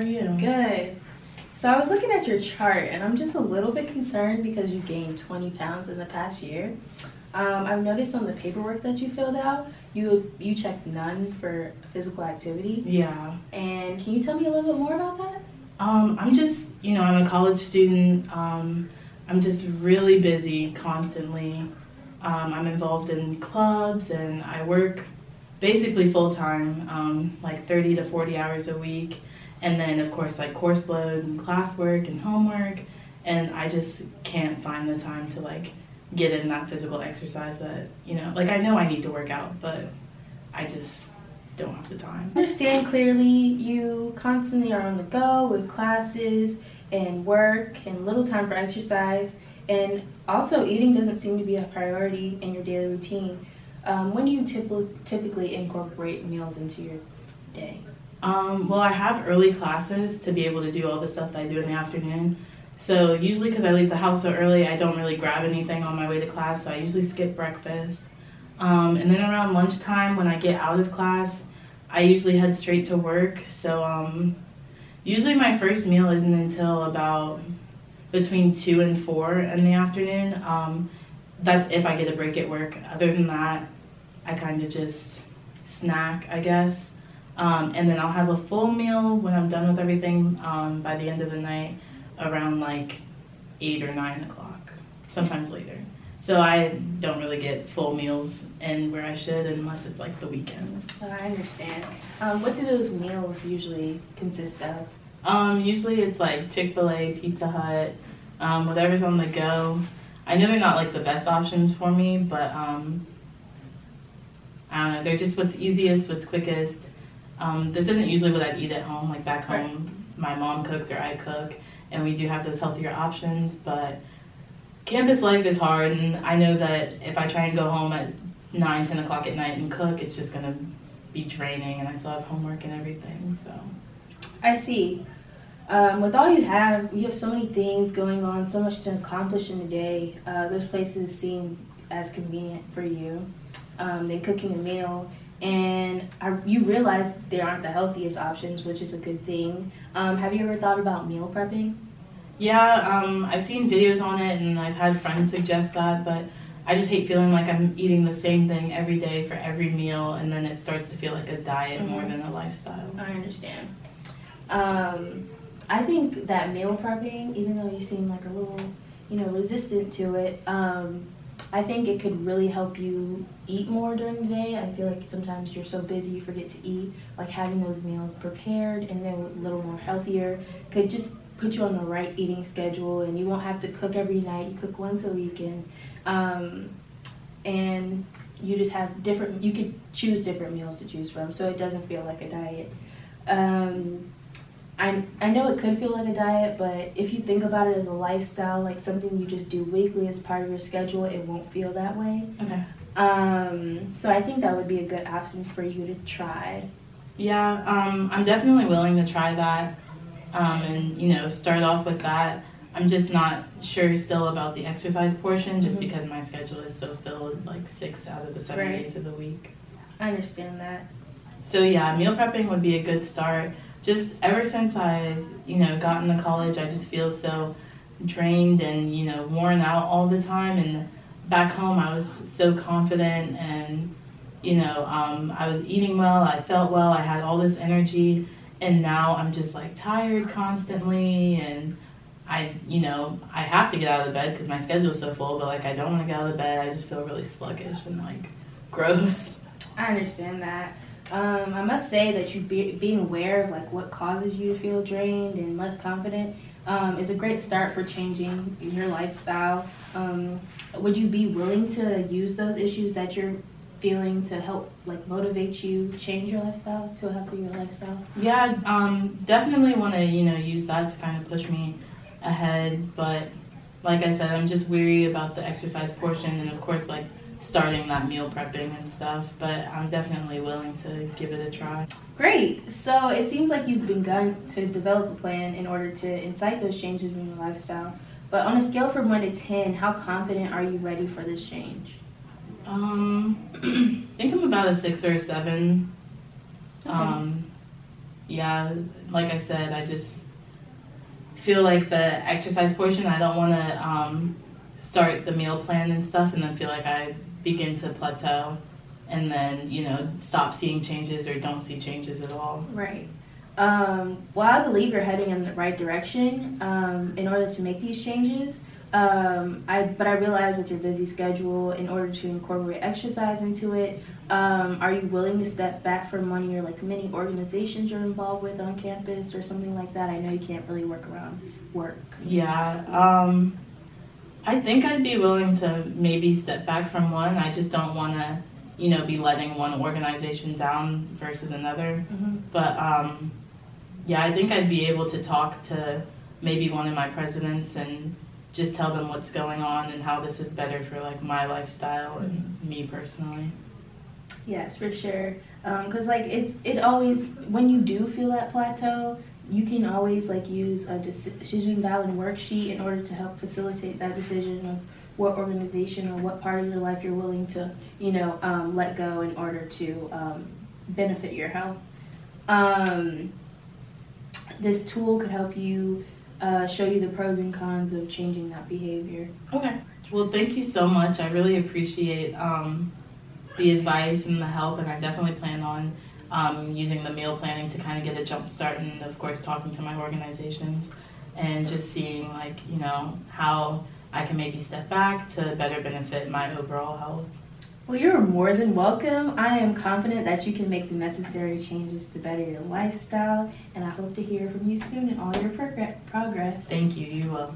are you? Good. So I was looking at your chart and I'm just a little bit concerned because you gained 20 pounds in the past year. I've noticed on the paperwork that you filled out, you checked none for physical activity. Yeah. And can you tell me a little bit more about that? I'm just, I'm a college student. I'm just really busy constantly. I'm involved in clubs and I work basically full time, like 30 to 40 hours a week. And then of course like course load and classwork and homework. And I just can't find the time to like get in that physical exercise that, like I know I need to work out, but I just don't have the time. I understand clearly you constantly are on the go with classes and work and little time for exercise. And also eating doesn't seem to be a priority in your daily routine. When do you typically incorporate meals into your day? Well, I have early classes to be able to do all the stuff that I do in the afternoon. So usually because I leave the house so early, I don't really grab anything on my way to class, so I usually skip breakfast. And then around lunchtime when I get out of class, I usually head straight to work. So usually my first meal isn't until about between 2 and 4 in the afternoon. That's if I get a break at work. Other than that, I kind of just snack, I guess. And then I'll have a full meal when I'm done with everything by the end of the night around like 8 or 9 o'clock, sometimes later. So I don't really get full meals in where I should unless it's like the weekend. I understand. What do those meals usually consist of? Usually it's like Chick-fil-A, Pizza Hut, whatever's on the go. I know they're not like the best options for me, but I don't know, they're just what's easiest, what's quickest. This isn't usually what I eat at home, like back home, my mom cooks or I cook, and we do have those healthier options, but campus life is hard, and I know that if I try and go home at 9, 10 o'clock at night and cook, it's just gonna be draining, and I still have homework and everything, so. I see. With all you have so many things going on, so much to accomplish in a day. Those places seem as convenient for you than cooking a meal. And you realize they aren't the healthiest options, which is a good thing. Have you ever thought about meal prepping? Yeah, I've seen videos on it and I've had friends suggest that, but I just hate feeling like I'm eating the same thing every day for every meal, and then it starts to feel like a diet more than a lifestyle. I understand. I think that meal prepping, even though you seem like a little, resistant to it, I think it could really help you eat more during the day. I feel like sometimes you're so busy you forget to eat. Like having those meals prepared and then a little more healthier could just put you on the right eating schedule, and you won't have to cook every night. You cook once a week, and you just have you could choose different meals to choose from, so it doesn't feel like a diet. I know it could feel like a diet, but if you think about it as a lifestyle, like something you just do weekly as part of your schedule, it won't feel that way. Okay. So I think that would be a good option for you to try. Yeah, I'm definitely willing to try that, and start off with that. I'm just not sure still about the exercise portion, just because my schedule is so filled, like 6 out of the 7 days of the week. I understand that. So yeah, meal prepping would be a good start. Just ever since I've, gotten to college, I just feel so drained and, worn out all the time. And back home, I was so confident and, I was eating well, I felt well, I had all this energy. And now I'm just like tired constantly, and I have to get out of the bed because my schedule is so full, but like I don't want to get out of the bed. I just feel really sluggish and like gross. I understand that. I must say that being aware of like what causes you to feel drained and less confident is a great start for changing your lifestyle. Would you be willing to use those issues that you're feeling to help like motivate you change your lifestyle to a healthier lifestyle? Yeah, definitely want to use that to kind of push me ahead, but like I said, I'm just weary about the exercise portion and of course like starting that meal prepping and stuff, but I'm definitely willing to give it a try. Great. So it seems like you've begun to develop a plan in order to incite those changes in your lifestyle. But on a scale from 1 to 10, how confident are you ready for this change? I think I'm about a 6 or a 7. Okay. yeah, like I said, I just feel like the exercise portion, I don't want to start the meal plan and stuff and then feel like I begin to plateau and then, stop seeing changes or don't see changes at all. Right. Well, I believe you're heading in the right direction in order to make these changes. But I realize with your busy schedule, in order to incorporate exercise into it, are you willing to step back from one of your like many organizations you're involved with on campus or something like that? I know you can't really work around work. Yeah, I think I'd be willing to maybe step back from one. I just don't want to, be letting one organization down versus another. Mm-hmm. But yeah, I think I'd be able to talk to maybe one of my presidents and just tell them what's going on and how this is better for like my lifestyle and me personally. Yes, for sure. Because like it always, when you do feel that plateau, you can always like use a decision valid worksheet in order to help facilitate that decision of what organization or what part of your life you're willing to let go in order to benefit your health. This tool could help you show you the pros and cons of changing that behavior. Okay. Well, thank you so much. I really appreciate the advice and the help, and I definitely plan on using the meal planning to kind of get a jump start, and of course talking to my organizations and just seeing like how I can maybe step back to better benefit my overall health. Well, you're more than welcome. I am confident that you can make the necessary changes to better your lifestyle, and I hope to hear from you soon in all your progress. Thank you. You will.